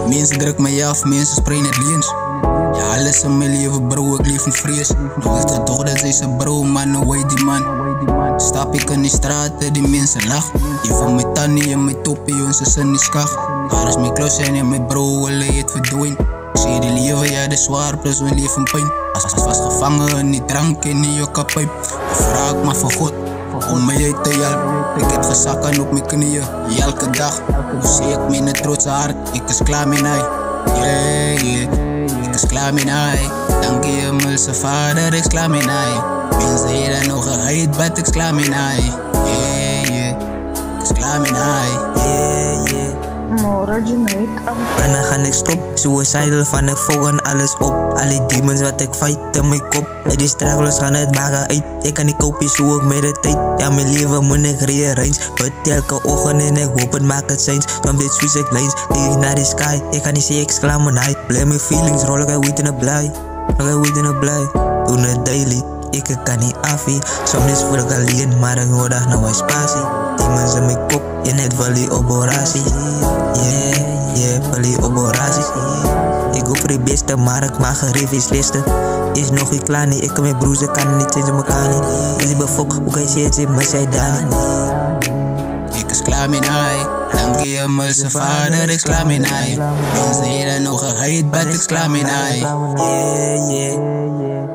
Mensen druk mij af, mensen sprayen het liens. Ja, alles in mijn leven bro, ik leef in vrees. Nou heeft het toch dat zij zijn bro, man, no way die man. Stap ik in die straten, die mensen lachen. Je van mijn tannie en mijn toppie, onze zin is kach. Waar is mijn klos en mijn bro, alle het verdwijnt. Ik zie die leven, ja, de zwaar, plus mijn leven pijn. Als vastgevangen in die drank en in je kapijp. Vraag ik maar voor God, om mij te helpen. Ik heb gezakken op mijn knieën, elke dag. Hoe zie ik mijn trotse hart, ik is klaar met hij. Yeah, yeah, ik is klaar met hij. Dank je hemelse vader, ik is klaar met hij. Mensen hier nog geheid, but ik is klaar met hij. Yeah, yeah, ik is klaar met hij. Yeah, yeah. En dan ga ik stop, suicidal van ik volgen alles op. Alle demons wat ik fight in mijn kop. En die struggles gaan het maken uit. Ik kan niet kopen, zo ik met de tijd. Ja, mijn leven moet ik rearrange. But elke ochtend en ik hoop het maakt het zijn. Dan dit switch ik lanes, ik naar de sky. Ik kan niet zien, ik sklaam mijn night. Blij mijn feelings, rol ik uit in de blij. Doen het daily, ik kan niet afie. Soms voel ik alleen, maar ik hoor dat nou een spatie. Demons in mijn kop, je net valley op oratie. Yeah, valley op oratie. Ik hoef voor de beste, maar ik maak geen revislisten. Is nog niet klaar, nee, ik kan mijn broers, ik kan niet tegen elkaar niet. Ik zie befok, hoe kan je zien, maar zij daar niet. Ik is klaar met hij. Dank je hemelse vader, ik is klaar met hij. Mensen hier nog geheid, but ik is klaar met hij. Yeah, yeah.